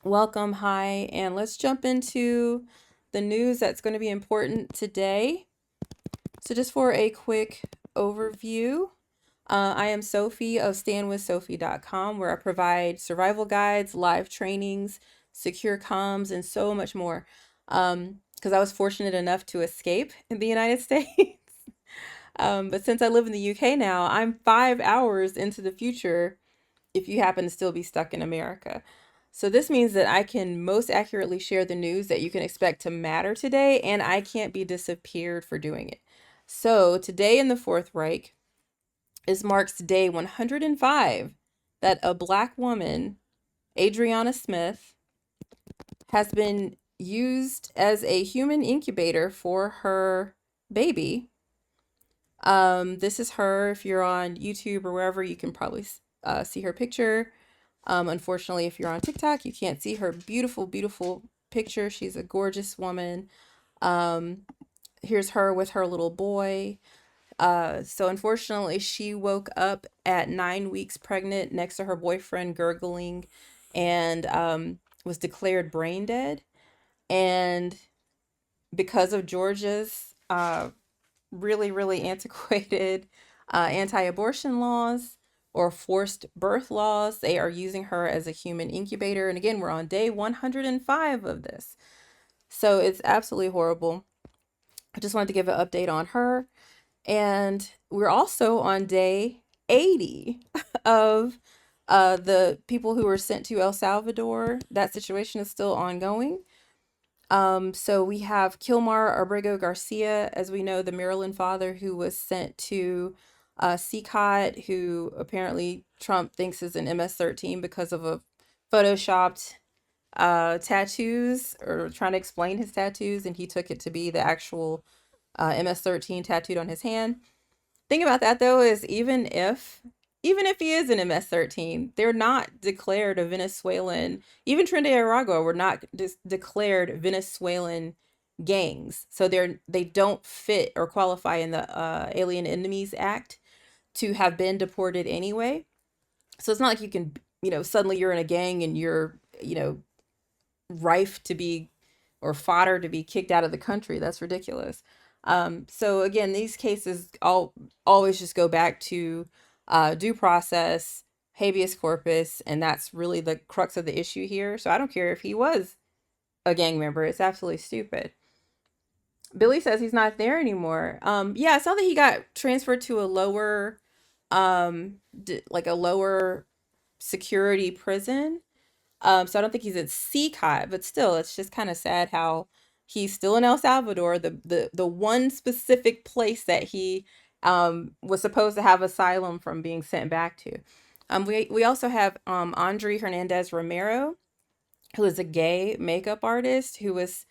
Welcome, hi, and let's jump into the news that's going to be important today. So, just for a quick overview, I am Sophie of standwithsophie.com, where I provide survival guides, live trainings, secure comms, and so much more. Because I was fortunate enough to escape in the United States. But since I live in the UK now, I'm 5 hours into the future if you happen to still be stuck in America. So this means that I can most accurately share the news that you can expect to matter today, and I can't be disappeared for doing it. So today in the Fourth Reich is marks day 105 that a black woman, Adriana Smith, has been used as a human incubator for her baby. This is her. If you're on YouTube or wherever, you can probably see her picture. Unfortunately, if you're on TikTok, you can't see her beautiful, beautiful picture. She's a gorgeous woman. Um, Here's her with her little boy. So unfortunately, she woke up at 9 weeks pregnant next to her boyfriend, gurgling, and was declared brain dead. And because of Georgia's really, really antiquated anti-abortion laws or forced birth laws, they are using her as a human incubator. And again, we're on day 105 of this. So it's absolutely horrible. I just wanted to give an update on her. And we're also on day 80 of the people who were sent to El Salvador. That situation is still ongoing. So we have Kilmar Abrego Garcia, as we know, the Maryland father who was sent to CCOT, who apparently Trump thinks is an MS-13 because of a photoshopped tattoos, or trying to explain his tattoos, and he took it to be the actual MS-13 tattooed on his hand. Thing about that though is even if he is an MS-13, they're not declared a Venezuelan. Even Trinidad and Tobago were not declared Venezuelan gangs, so they don't fit or qualify in the Alien Enemies Act to have been deported anyway. So it's not like you can, suddenly you're in a gang and you're, rife to be, or fodder to be kicked out of the country. That's ridiculous. So again, these cases all always just go back to due process, habeas corpus, and that's really the crux of the issue here. So I don't care if he was a gang member; it's absolutely stupid. Billy says he's not there anymore. Yeah, I saw that he got transferred to a lower, like a lower security prison. So I don't think he's at CCOT, but still, it's just kind of sad how he's still in El Salvador, the one specific place that he was supposed to have asylum from being sent back to. We also have Andre Hernandez Romero, who is a gay makeup artist who was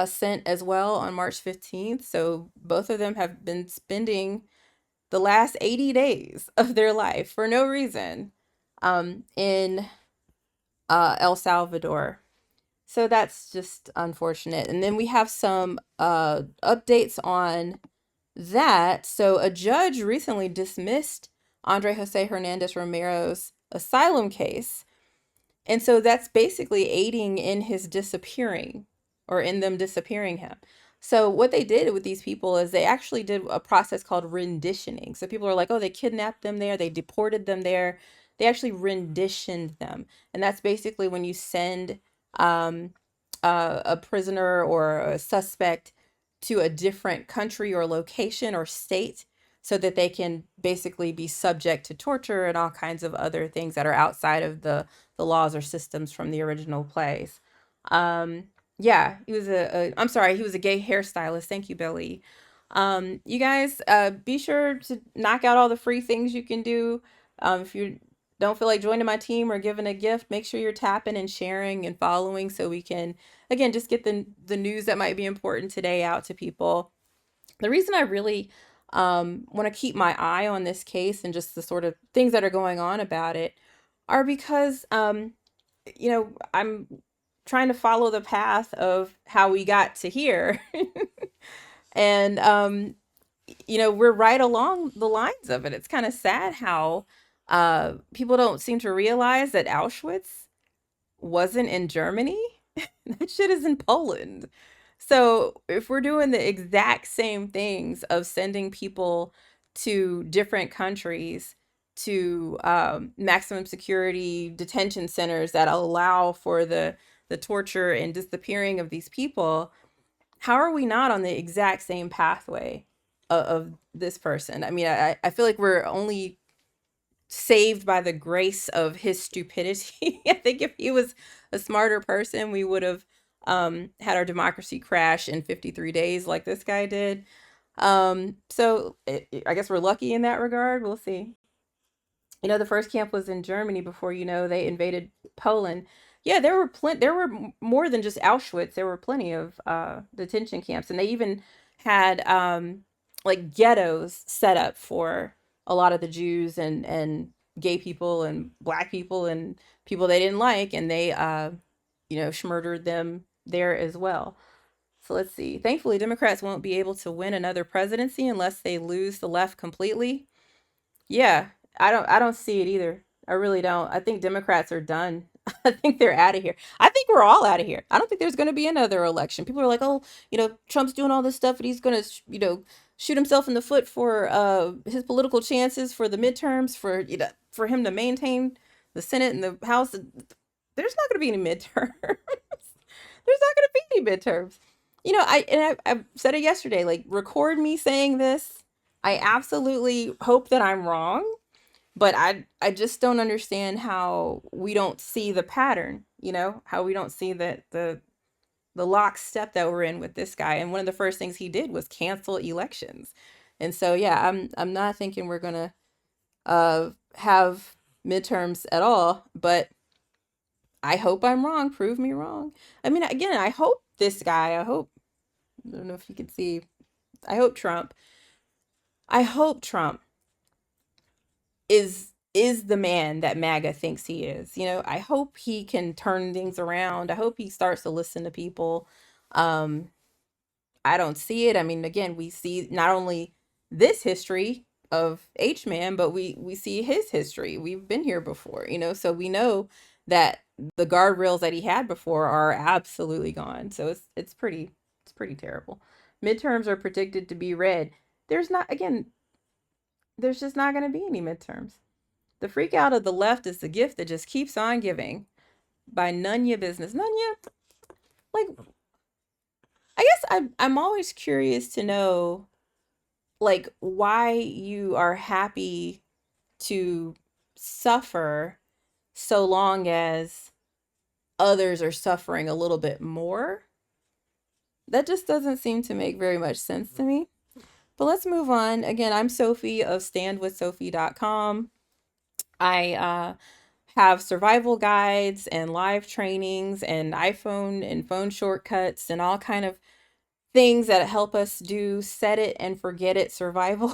sent as well on March 15th. So both of them have been spending the last 80 days of their life for no reason in El Salvador. So that's just unfortunate. And then we have some updates on that. So a judge recently dismissed Andre Jose Hernandez Romero's asylum case. And so that's basically aiding in his disappearing, or in them disappearing him. So what they did with these people is they actually did a process called renditioning. So people are like, oh, they kidnapped them there, they deported them there. They actually renditioned them. And that's basically when you send um, a prisoner or a suspect to a different country or location or state so that they can basically be subject to torture and all kinds of other things that are outside of the laws or systems from the original plays. Yeah, he was I'm sorry, he was a gay hairstylist. Thank you, Billy. You guys, be sure to knock out all the free things you can do. If you don't feel like joining my team or giving a gift, make sure you're tapping and sharing and following so we can, again, just get the news that might be important today out to people. The reason I really want to keep my eye on this case and just the sort of things that are going on about it are because, I'm trying to follow the path of how we got to here. And, we're right along the lines of it. It's kind of sad how people don't seem to realize that Auschwitz wasn't in Germany. That shit is in Poland. So if we're doing the exact same things of sending people to different countries to maximum security detention centers that allow for the torture and disappearing of these people, how are we not on the exact same pathway of this person? I mean, I feel like we're only saved by the grace of his stupidity. I think if he was a smarter person, we would have had our democracy crash in 53 days like this guy did. I guess we're lucky in that regard. We'll see. The first camp was in Germany before, they invaded Poland. Yeah, there were more than just Auschwitz. There were plenty of detention camps, and they even had like ghettos set up for a lot of the Jews and gay people and black people and people they didn't like, and they murdered them there as well. So let's see. Thankfully, Democrats won't be able to win another presidency unless they lose the left completely. Yeah, I don't see it either. I really don't. I think Democrats are done. I think they're out of here. I think we're all out of here. I don't think there's going to be another election. People are like, "Oh, Trump's doing all this stuff and he's going to, shoot himself in the foot for his political chances for the midterms for, for him to maintain the Senate and the House." There's not going to be any midterms. There's not going to be any midterms. I said it yesterday, like record me saying this. I absolutely hope that I'm wrong, but I just don't understand how we don't see the pattern, how we don't see the lockstep that we're in with this guy. And one of the first things he did was cancel elections. And so yeah, I'm not thinking we're gonna have midterms at all, but I hope I'm wrong. Prove me wrong. I mean, again, I hope, I don't know if you can see, I hope Trump, I hope Trump is the man that MAGA thinks he is. I hope he can turn things around. I hope he starts to listen to people. Um, I don't see it. I mean, again, we see not only this history of H-Man, but we see his history. We've been here before, so we know that the guardrails that he had before are absolutely gone. So it's pretty terrible. Midterms are predicted to be red. There's just not going to be any midterms. The freak out of the left is the gift that just keeps on giving by none ya business. None ya, like, I guess I'm always curious to know, like, why you are happy to suffer so long as others are suffering a little bit more. That just doesn't seem to make very much sense to me. But let's move on. Again, I'm Sophie of standwithsophie.com. I have survival guides and live trainings and iPhone and phone shortcuts and all kind of things that help us do set it and forget it survival.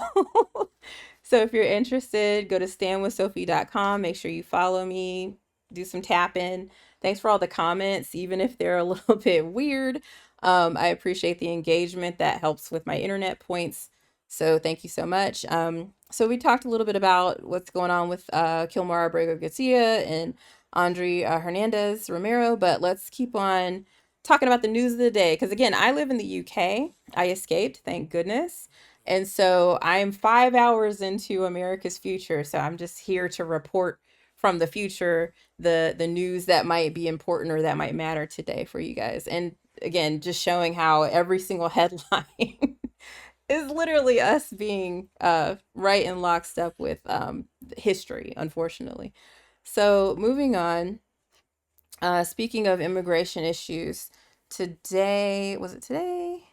So if you're interested, go to standwithsophie.com. Make sure you follow me, do some tapping. Thanks for all the comments, even if they're a little bit weird. I appreciate the engagement. That helps with my internet points. So thank you so much. So we talked a little bit about what's going on with Kilmar Abrego Garcia and Andre Hernandez Romero, but let's keep on talking about the news of the day. Because again, I live in the UK. I escaped, thank goodness. And so I'm 5 hours into America's future. So I'm just here to report from the future the news that might be important or that might matter today for you guys. And again, just showing how every single headline is literally us being right in lockstep with history, unfortunately. So moving on, speaking of immigration issues, today, was it today?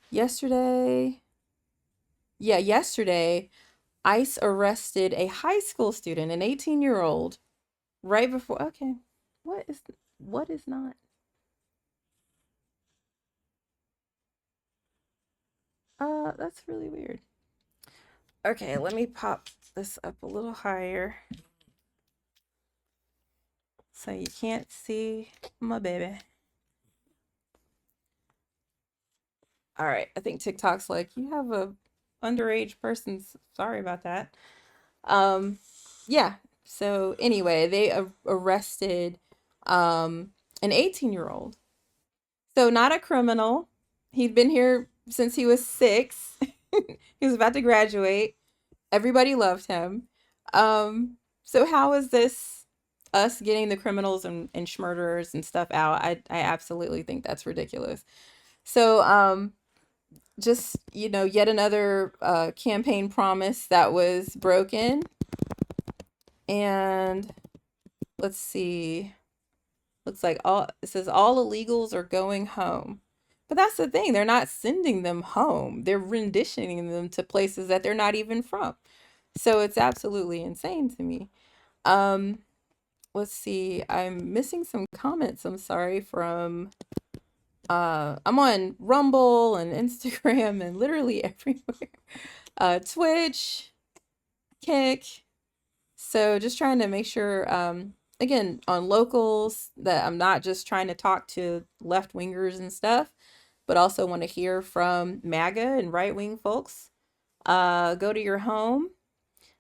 Yesterday? Yeah, yesterday, ICE arrested a high school student, an 18-year-old, right before. Okay, what is what is not? That's really weird. Okay, let me pop this up a little higher so you can't see my baby. All right, I think TikTok's like, you have a underage person's. Sorry about that. Um, yeah. So anyway, they arrested an 18-year-old. So not a criminal. He'd been here since he was 6. He was about to graduate. Everybody loved him. So how is this us getting the criminals and schmurderers and stuff out? I absolutely think that's ridiculous. So just, yet another campaign promise that was broken. And let's see. Looks like all it says all illegals are going home. But that's the thing, they're not sending them home. They're renditioning them to places that they're not even from. So it's absolutely insane to me. Um, let's see. I'm missing some comments. I'm sorry from I'm on Rumble and Instagram and literally everywhere. Twitch, Kick. So just trying to make sure, again, on locals, that I'm not just trying to talk to left wingers and stuff, but also want to hear from MAGA and right wing folks. Go to your home.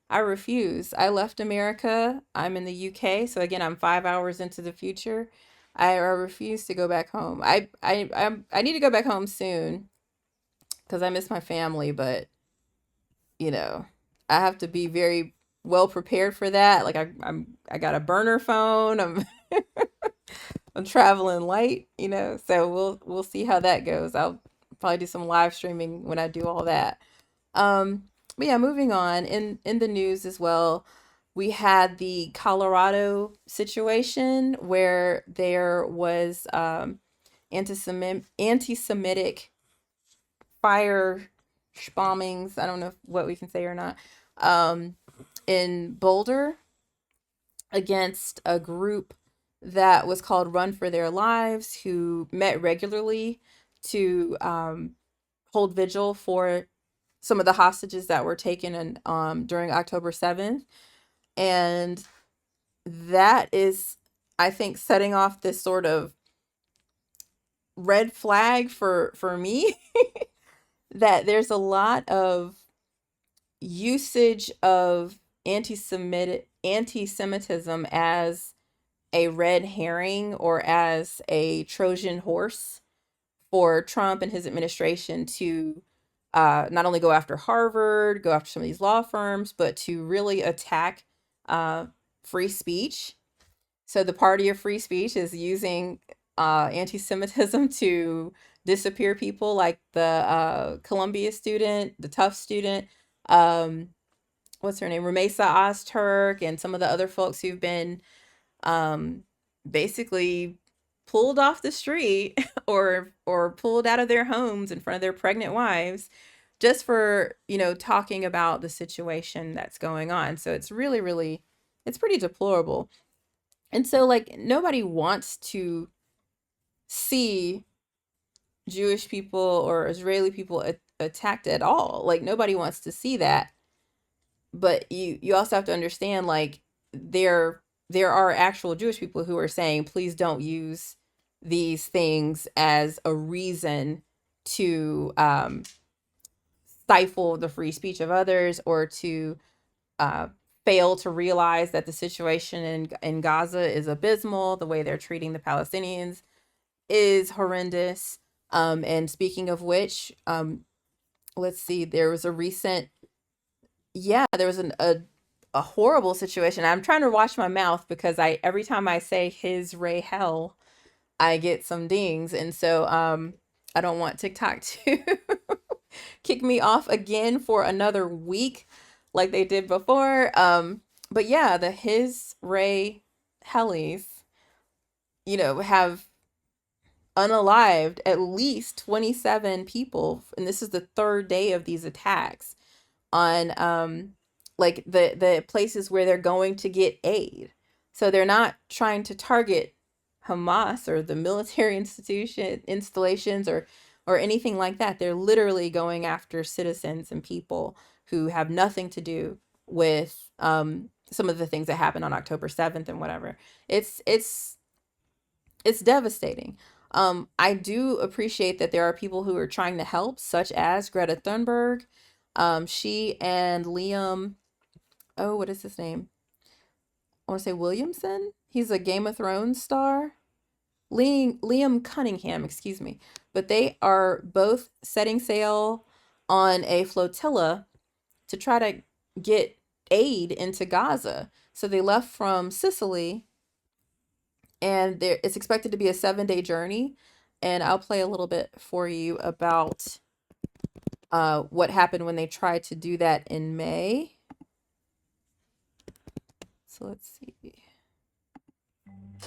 I refuse. I left America. I'm in the UK. So again, I'm 5 hours into the future. I refuse to go back home. I need to go back home soon because I miss my family, but you know, I have to be very well prepared for that. Like I got a burner phone. I'm traveling light, so we'll see how that goes. I'll probably do some live streaming when I do all that. But yeah, moving on in the news as well, we had the Colorado situation where there was anti-Semitic fire bombings. I don't know what we can say or not. Um, in Boulder against a group that was called Run for Their Lives, who met regularly to hold vigil for some of the hostages that were taken during October 7th. And that is, I think, setting off this sort of red flag for me that there's a lot of usage of anti-Semitism as a red herring or as a Trojan horse for Trump and his administration to not only go after Harvard, go after some of these law firms, but to really attack uh, free speech. So the party of free speech is using anti-Semitism to disappear people like the Columbia student, the tough student, um, what's her name, Ramesa Ozturk, and some of the other folks who've been um, basically pulled off the street or pulled out of their homes in front of their pregnant wives just for talking about the situation that's going on. So it's really it's pretty deplorable. And so like nobody wants to see Jewish people or Israeli people attacked at all. Like nobody wants to see that. But you also have to understand, like, there are actual Jewish people who are saying, please don't use these things as a reason to stifle the free speech of others, or to uh, fail to realize that the situation in Gaza is abysmal. The way they're treating the Palestinians is horrendous. And speaking of which, let's see, there was a recent, yeah, there was a horrible situation. I'm trying to watch my mouth because I every time I say his Ray hell, I get some dings. And so I don't want TikTok to kick me off again for another week like they did before. But yeah, the his Ray hellies, have unalived at least 27 people, and this is the third day of these attacks on like the places where they're going to get aid. So they're not trying to target Hamas or the military installations or anything like that. They're literally going after citizens and people who have nothing to do with some of the things that happened on October 7th and whatever. It's devastating. I do appreciate that there are people who are trying to help, such as Greta Thunberg. She and Liam, oh, what is his name? I want to say Williamson. He's a Game of Thrones star. Liam Cunningham, excuse me. But they are both setting sail on a flotilla to try to get aid into Gaza. So they left from Sicily, and it's expected to be a 7-day journey. And I'll play a little bit for you about what happened when they tried to do that in May. So let's see.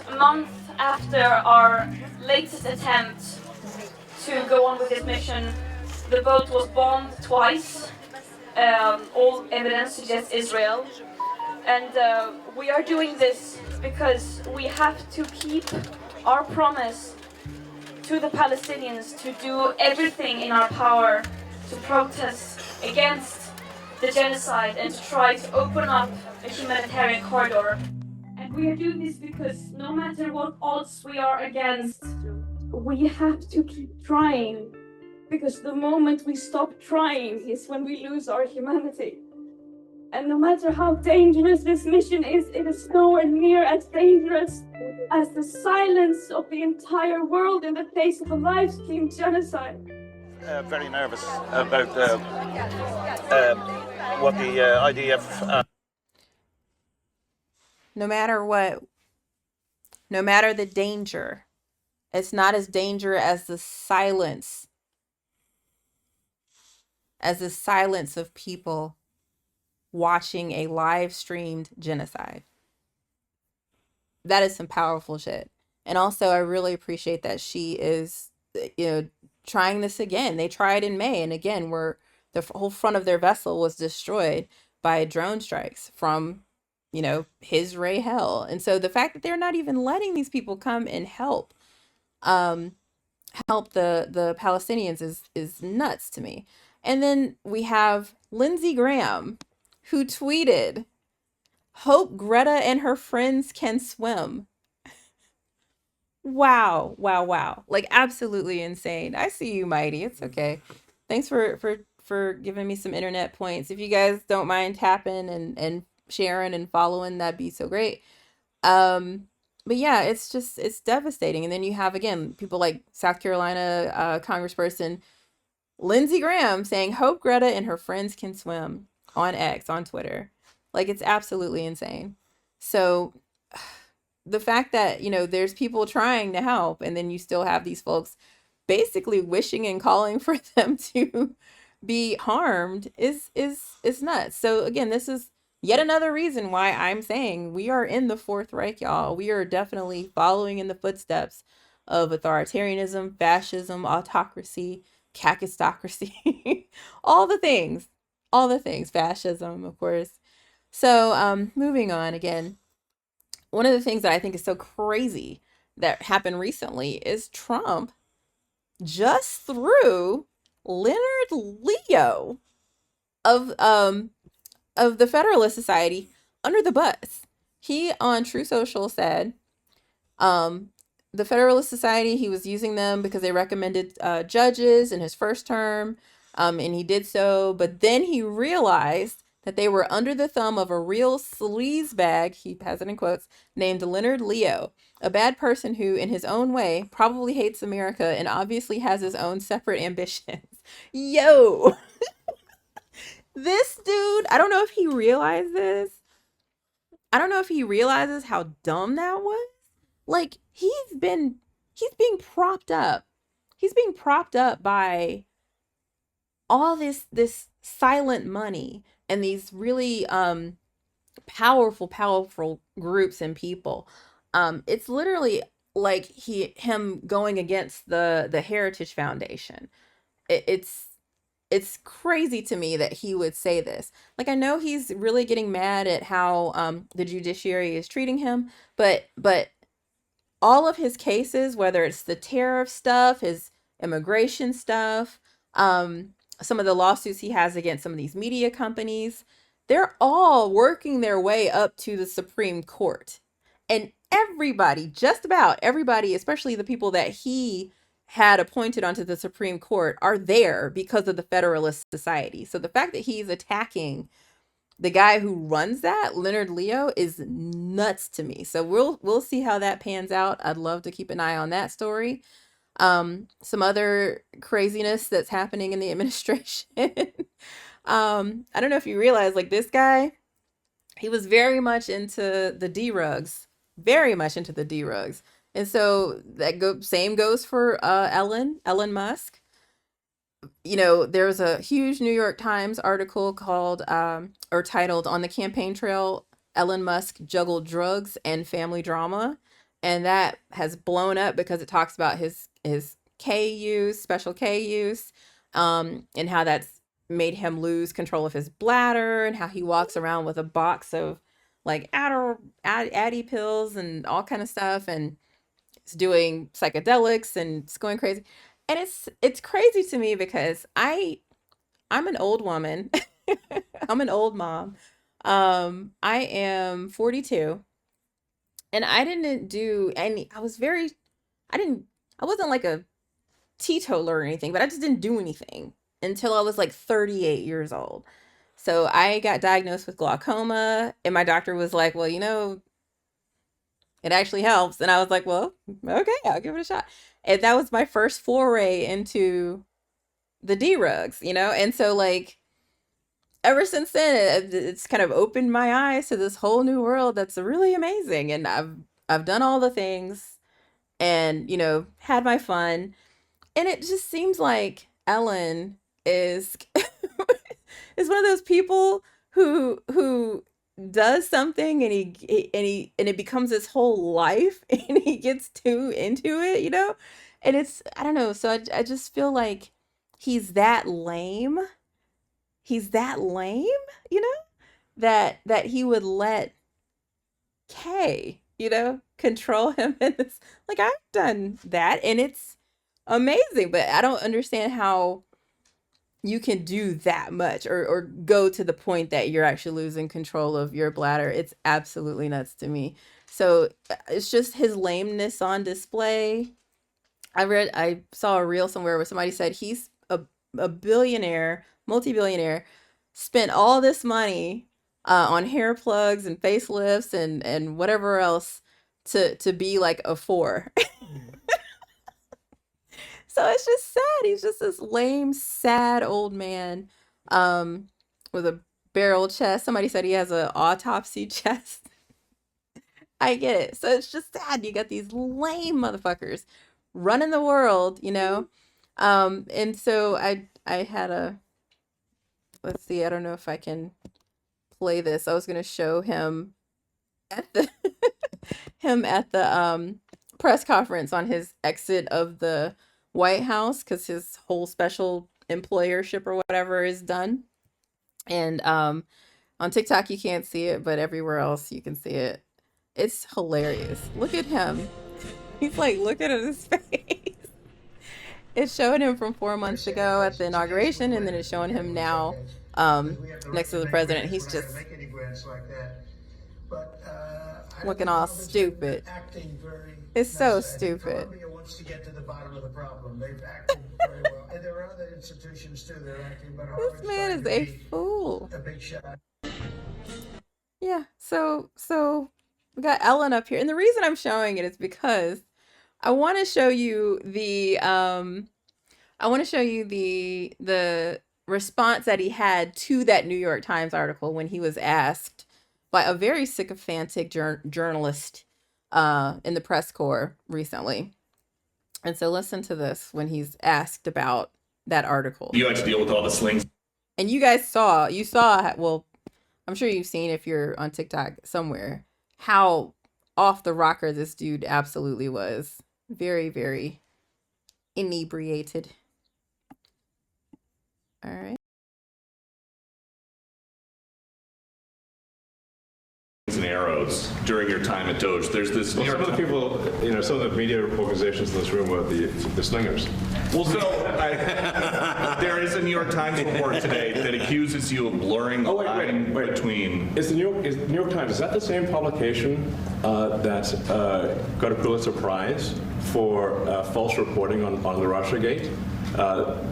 A month after our latest attempt to go on with this mission, the boat was bombed twice. All evidence suggests Israel. And we are doing this because we have to keep our promise to the Palestinians to do everything in our power to protest against the genocide and to try to open up a humanitarian corridor. And we are doing this because no matter what odds we are against, we have to keep trying. Because the moment we stop trying is when we lose our humanity. And no matter how dangerous this mission is, it is nowhere near as dangerous as the silence of the entire world in the face of a live-stream genocide. Very nervous about what the IDF... No matter what, no matter the danger, it's not as dangerous as the silence of people watching a live streamed genocide. That is some powerful shit. And also, I really appreciate that she is, trying this again. They tried in May, and again, the whole front of their vessel was destroyed by drone strikes from, his ray hell. And so the fact that they're not even letting these people come and um, help the Palestinians is nuts to me. And then we have Lindsey Graham, who tweeted, "Hope Greta and her friends can swim." Wow, wow, wow. Like absolutely insane. I see you, Mighty. It's okay. Thanks for giving me some internet points. If you guys don't mind tapping and sharing and following, that'd be so great. Um, but yeah, it's devastating. And then you have again people like South Carolina Congressperson Lindsey Graham saying, "Hope Greta and her friends can swim" on X, on Twitter. Like, it's absolutely insane. So, the fact that, there's people trying to help, and then you still have these folks basically wishing and calling for them to be harmed is nuts. So, again, this is yet another reason why I'm saying we are in the Fourth Reich, y'all. We are definitely following in the footsteps of authoritarianism, fascism, autocracy, kakistocracy, all the things, fascism, of course. So, moving on again, one of the things that I think is so crazy that happened recently is Trump just threw Leonard Leo of the Federalist Society under the bus. He on True Social said, um, the Federalist Society, he was using them because they recommended judges in his first term, and he did so. But then he realized that they were under the thumb of a real sleazebag, he has it in quotes, named Leonard Leo, a bad person who, in his own way, probably hates America and obviously has his own separate ambitions. Yo, this dude, I don't know if he realized this. I don't know if he realizes how dumb that was. Like he's being propped up. He's being propped up by all this silent money and these really powerful groups and people. It's literally like him going against the Heritage Foundation. It's crazy to me that he would say this. Like, I know he's really getting mad at how the judiciary is treating him, but all of his cases, whether it's the tariff stuff, his immigration stuff, some of the lawsuits he has against some of these media companies, they're all working their way up to the Supreme Court. And everybody, just about everybody, especially the people that he had appointed onto the Supreme Court, are there because of the Federalist Society. So the fact that he's attacking the guy who runs that, Leonard Leo, is nuts to me. So we'll see how that pans out. I'd love to keep an eye on that story. Some other craziness that's happening in the administration. I don't know if you realize, like, this guy, he was very much into the D-rugs, very much into the D-rugs. And so same goes for Elon Musk. You know, there's a huge New York Times article called or titled "On the Campaign Trail, Elon Musk Juggled Drugs and Family Drama," and that has blown up because it talks about his K use, special K use, and how that's made him lose control of his bladder, and how he walks around with a box of like Addy pills and all kind of stuff, and it's doing psychedelics and it's going crazy. And it's crazy to me because I'm an old woman. I'm an old mom. I am 42, and I didn't do any I wasn't like a teetotaler or anything, but I just didn't do anything until I was like 38 years old. So I got diagnosed with glaucoma, and my doctor was like, "Well, you know, it actually helps." And I was like, "Well, okay, I'll give it a shot." And that was my first foray into the D-rugs, you know? And so, like, ever since then, it's kind of opened my eyes to this whole new world that's really amazing. And I've done all the things and, you know, had my fun. And it just seems like Ellen is is one of those people who does something and and it becomes his whole life and he gets too into it, you know? And it's, I don't know, so I just feel like he's that lame. He's that lame, you know, that he would let Kay, you know, control him in this. Like, I've done that and it's amazing, but I don't understand how you can do that much or go to the point that you're actually losing control of your bladder. It's absolutely nuts to me. So it's just his lameness on display. I saw a reel somewhere where somebody said he's a billionaire, multi-billionaire, spent all this money on hair plugs and facelifts and whatever else to be like a 4. So it's just sad. He's just this lame, sad old man with a barrel chest. Somebody said he has an autopsy chest. I get it. So it's just sad. You got these lame motherfuckers running the world, you know? And so I had let's see, I don't know if I can play this. I was gonna show him at the press conference on his exit of the White House because his whole special employership or whatever is done. And on TikTok you can't see it, but everywhere else you can see it. It's hilarious. Look at him. He's like, look at his face. It's showing him from 4 months ago at the inauguration, and then it's showing him now next to the president. He's just looking all stupid. It's so stupid. Colombia wants to get to the bottom of the problem. They've acted very well. And there are other institutions too. They're acting, but This man is a fool. A big shot. Yeah, so we got Ellen up here. And the reason I'm showing it is because I want to show you the the response that he had to that New York Times article when he was asked by a very sycophantic journalist in the press corps recently. And so listen to this when he's asked about that article. You like to deal with all the slings. And you saw, well, I'm sure you've seen if you're on TikTok somewhere, how off the rocker this dude absolutely was. Very, very inebriated. All right. And arrows during your time at Doge. There's this. Well, some of the people, some of the media organizations in this room are the slingers. Well, so there is a New York Times report today that accuses you of blurring the line between. Is the New York Times, is that the same publication that got a Pulitzer Prize for false reporting on the Russiagate?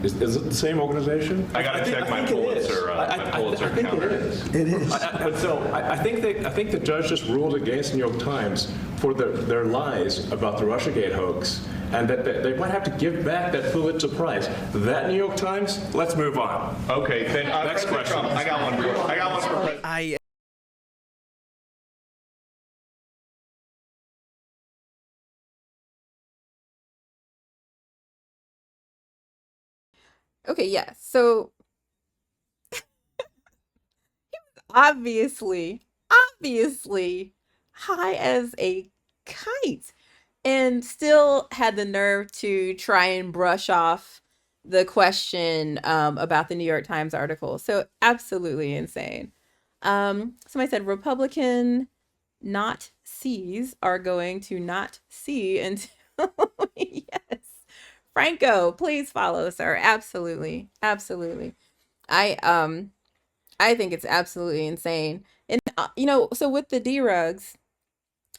Is it the same organization? I gotta check my Pulitzer. My Pulitzer I think counter. it is. It is. But so I think the judge just ruled against New York Times for their lies about the Russiagate hoax, and that they might have to give back that Pulitzer Prize. That New York Times. Let's move on. Okay, then Next President question. Trump, I got one for President. Okay, yeah. So obviously, obviously high as a kite and still had the nerve to try and brush off the question about the New York Times article. So absolutely insane. Somebody said Republican not sees are going to not see until yes. Franco, please follow, sir. Absolutely. Absolutely. I think it's absolutely insane. And so with the D-Rugs,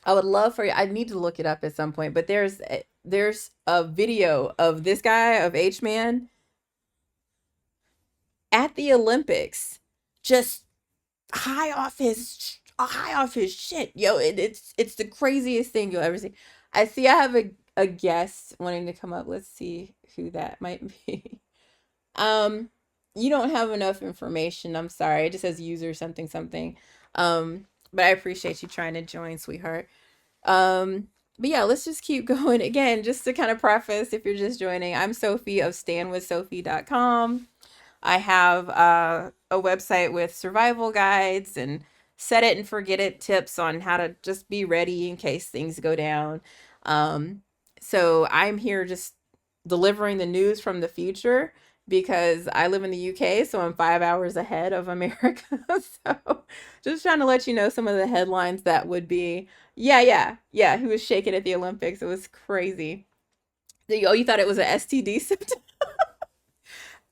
I would love for you. I need to look it up at some point, but there's a video of this guy of H-Man at the Olympics, just high off his shit. Yo, it's the craziest thing you'll ever see. I see. I have a guest wanting to come up. Let's see who that might be. Um, you don't have enough information. I'm sorry. It just says user something something. But I appreciate you trying to join, sweetheart. But yeah, let's just keep going. Again, just to kind of preface, if you're just joining, I'm Sophie of standwithsophie.com. I have a website with survival guides and set it and forget it tips on how to just be ready in case things go down. Um, so I'm here just delivering the news from the future because I live in the UK, so I'm 5 hours ahead of America. So just trying to let you know some of the headlines that would be, yeah, who was shaking at the Olympics. It was crazy. Oh, you thought it was an STD symptom?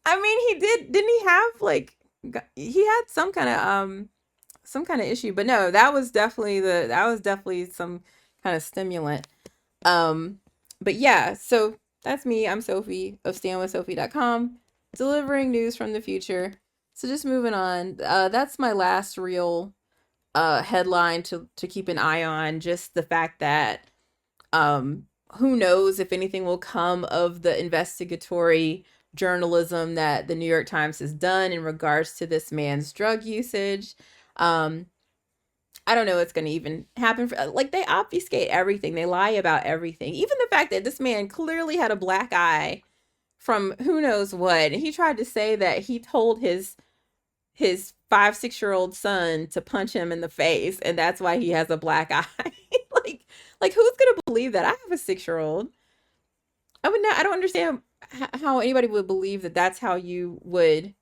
I mean, didn't he have like, he had some kind of issue, but no, that was definitely some kind of stimulant. Um, but yeah, so that's me. I'm Sophie of standwithsophie.com, delivering news from the future. So just moving on. That's my last real headline to keep an eye on. Just the fact that who knows if anything will come of the investigatory journalism that the New York Times has done in regards to this man's drug usage. Um, I don't know what's going to even happen. Like, they obfuscate everything. They lie about everything. Even the fact that this man clearly had a black eye from who knows what. And he tried to say that he told his 5, 6 year old son to punch him in the face, and that's why he has a black eye. like who's gonna believe that? I have a 6 year old. I would not. I don't understand how anybody would believe that that's how you would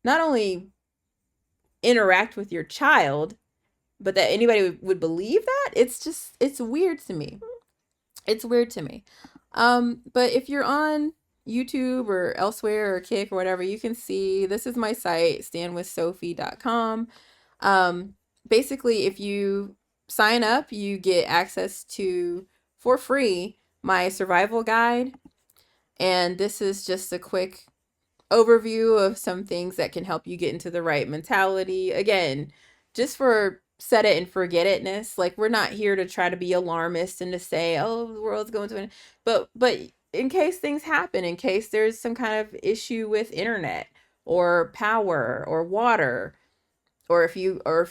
not only interact with your child, but that anybody would believe that. It's weird to me. It's weird to me. But if you're on YouTube or elsewhere or Kick or whatever, you can see this is my site, standwithsophie.com. Basically, if you sign up, you get access to, for free, my survival guide. And this is just a quick overview of some things that can help you get into the right mentality. Again, just for set it and forget itness. Like, we're not here to try to be alarmist and to say, oh, the world's going to end. But in case things happen, in case there's some kind of issue with internet or power or water, or if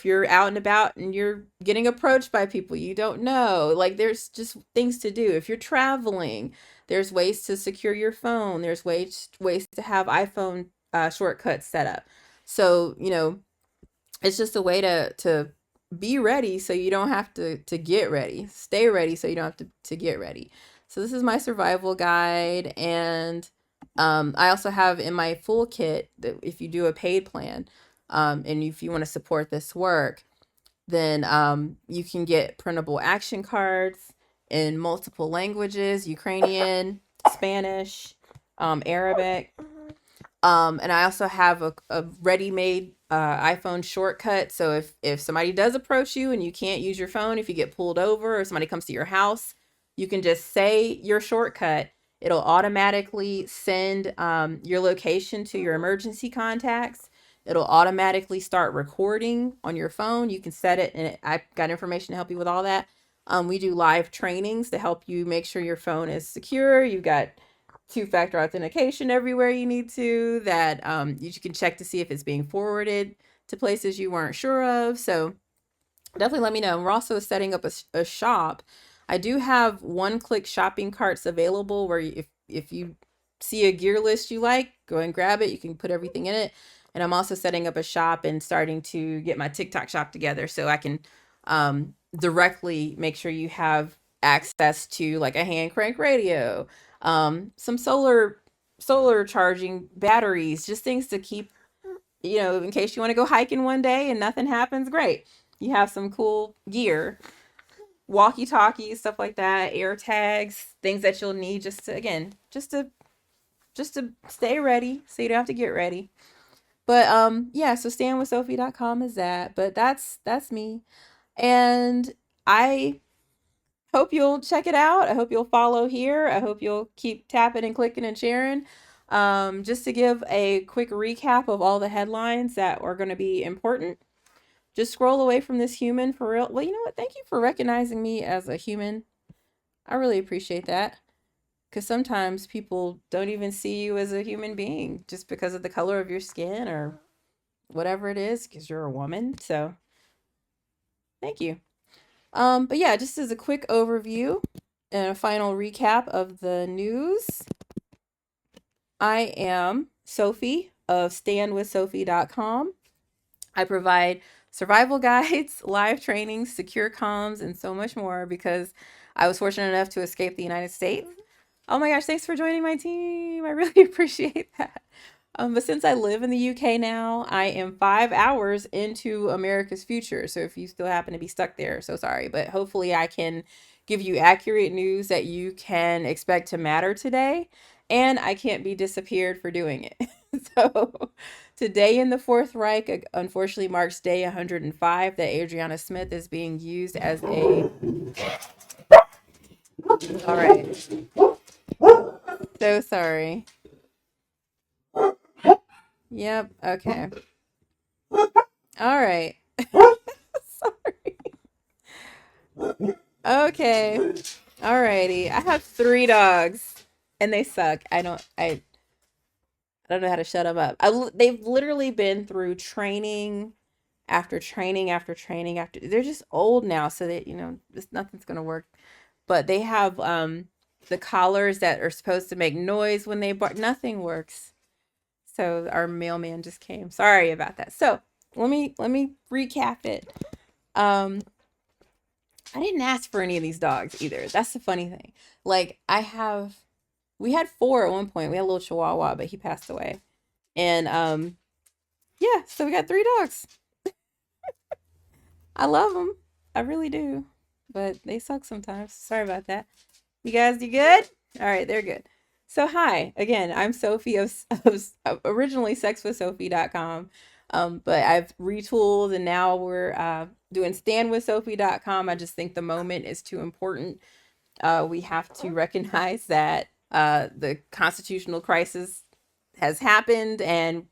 you're out and about and you're getting approached by people you don't know, like, there's just things to do. If you're traveling, there's ways to secure your phone. There's ways to have iPhone shortcuts set up. So, it's just a way to be ready so you don't have to get ready. Stay ready so you don't have to get ready. So this is my survival guide, and I also have in my full kit that if you do a paid plan, and if you want to support this work, then you can get printable action cards in multiple languages: Ukrainian, Spanish, Arabic. And I also have a ready-made iPhone shortcut. So if somebody does approach you and you can't use your phone, if you get pulled over or somebody comes to your house, you can just say your shortcut It'll automatically send your location to your emergency contacts. It'll automatically start recording on your phone. You can set it, and I've got information to help you with all that. We do live trainings to help you make sure your phone is secure. You've got two-factor authentication everywhere you need to, that you can check to see if it's being forwarded to places you weren't sure of. So definitely let me know. We're also setting up a shop. I do have one-click shopping carts available where if you see a gear list you like, go and grab it. You can put everything in it. And I'm also setting up a shop and starting to get my TikTok shop together so I can directly make sure you have access to like a hand crank radio, some solar charging batteries, just things to keep, in case you want to go hiking one day and nothing happens. Great, you have some cool gear, walkie talkies, stuff like that, air tags, things that you'll need just to, again, just to stay ready so you don't have to get ready. But yeah, so standwithsophie.com is that. But that's me. And I hope you'll check it out. I hope you'll follow here. I hope you'll keep tapping and clicking and sharing. Just to give a quick recap of all the headlines that are going to be important. Just scroll away from this human for real. Well, you know what? Thank you for recognizing me as a human. I really appreciate that. Because sometimes people don't even see you as a human being just because of the color of your skin or whatever it is, because you're a woman. So thank you. But yeah, just as a quick overview and a final recap of the news, I am Sophie of standwithsophie.com. I provide survival guides, live trainings, secure comms, and so much more because I was fortunate enough to escape the United States. Oh my gosh, thanks for joining my team. I really appreciate that. But since I live in the UK now, I am 5 hours into America's future. So if you still happen to be stuck there, so sorry. But hopefully I can give you accurate news that you can expect to matter today. And I can't be disappeared for doing it. So today in the Fourth Reich, unfortunately, marks day 105 that Adriana Smith is being used as a... All right. So sorry. Yep. Okay. All right. Sorry. Okay. Alrighty. I have 3 dogs and they suck. I don't know how to shut them up. They've literally been through training after training after training after. They're just old now, so that just nothing's gonna work. But they have the collars that are supposed to make noise when they bark. Nothing works. So our mailman just came. Sorry about that. So let me recap it. I didn't ask for any of these dogs either. That's the funny thing. Like we had 4 at one point. We had a little Chihuahua, but he passed away. And yeah, so we got 3 dogs. I love them. I really do. But they suck sometimes. Sorry about that. You guys, you good? All right, they're good. So hi, again, I'm Sophie of originally sexwithsophie.com. But I've retooled and now we're doing standwithsophie.com. I just think the moment is too important. We have to recognize that the constitutional crisis has happened, and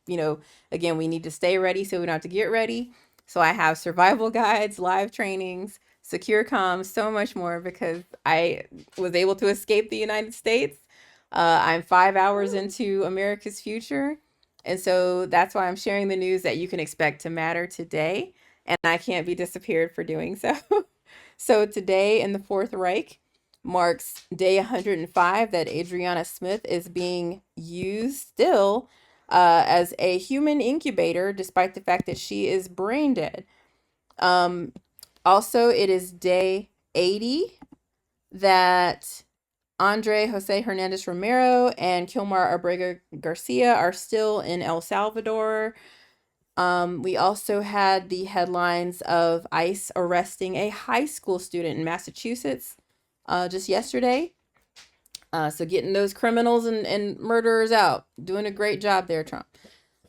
again, we need to stay ready so we don't have to get ready. So I have survival guides, live trainings, secure comms, so much more because I was able to escape the United States. I'm 5 hours into America's future. And so that's why I'm sharing the news that you can expect to matter today. And I can't be disappeared for doing so. So today in the Fourth Reich marks day 105 that Adriana Smith is being used still as a human incubator, despite the fact that she is brain dead. Also, it is day 80 that Andre Jose Hernandez Romero and Kilmar Abrega Garcia are still in El Salvador. We also had the headlines of ICE arresting a high school student in Massachusetts just yesterday. So getting those criminals and murderers out. Doing a great job there, Trump.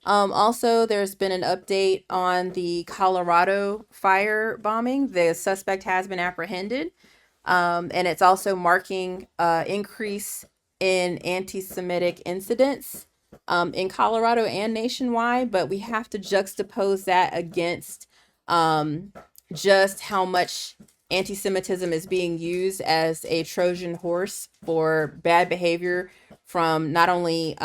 Also, there's been an update on the Colorado fire bombing. The suspect has been apprehended. And it's also marking increase in anti-Semitic incidents in Colorado and nationwide, but we have to juxtapose that against just how much anti-Semitism is being used as a Trojan horse for bad behavior from not only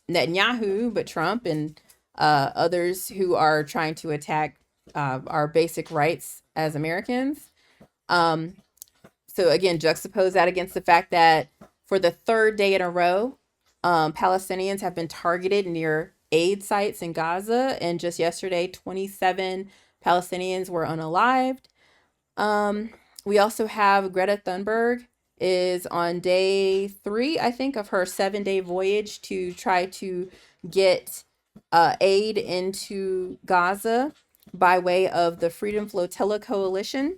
Netanyahu, but Trump and others who are trying to attack our basic rights as Americans. So again, juxtapose that against the fact that for the third day in a row, Palestinians have been targeted near aid sites in Gaza. And just yesterday, 27 Palestinians were unalived. We also have Greta Thunberg is on day 3, I think, of her 7-day voyage to try to get aid into Gaza by way of the Freedom Flotilla Coalition.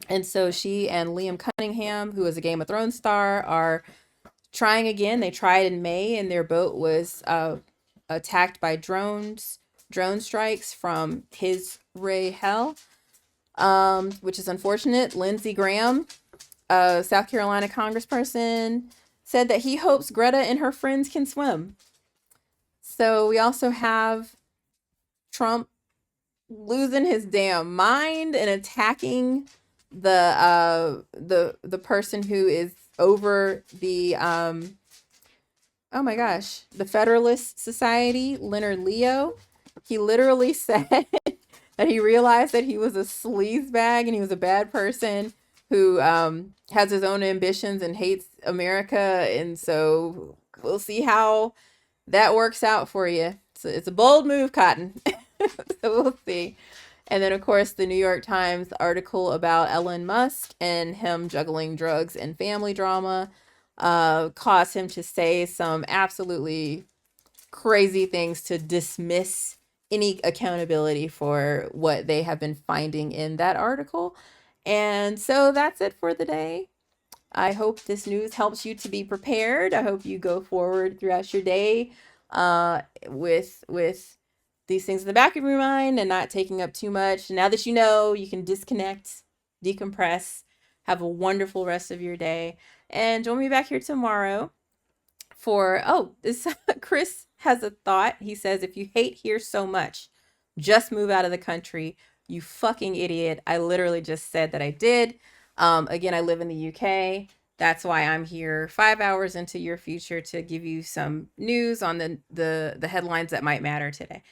And so she and Liam Cunningham, who is a Game of Thrones star, are trying again. They tried in May, and their boat was attacked by drone strikes from his Hell, which is unfortunate. Lindsey Graham, a South Carolina congressperson, said that he hopes Greta and her friends can swim. So we also have Trump losing his damn mind and attacking the person who is over the oh my gosh, the Federalist Society, Leonard Leo. He literally said that he realized that he was a sleazebag and he was a bad person who has his own ambitions and hates America. And so we'll see how that works out for you. It's a bold move, Cotton. So we'll see. And then, of course, the New York Times article about Elon Musk and him juggling drugs and family drama caused him to say some absolutely crazy things to dismiss any accountability for what they have been finding in that article. And so that's it for the day. I hope this news helps you to be prepared. I hope you go forward throughout your day with these things in the back of your mind and not taking up too much. Now that you know, you can disconnect, decompress, have a wonderful rest of your day. And join me back here tomorrow for, this Chris has a thought. He says, if you hate here so much, just move out of the country. You fucking idiot. I literally just said that I did. Again, I live in the UK. That's why I'm here 5 hours into your future to give you some news on the headlines that might matter today.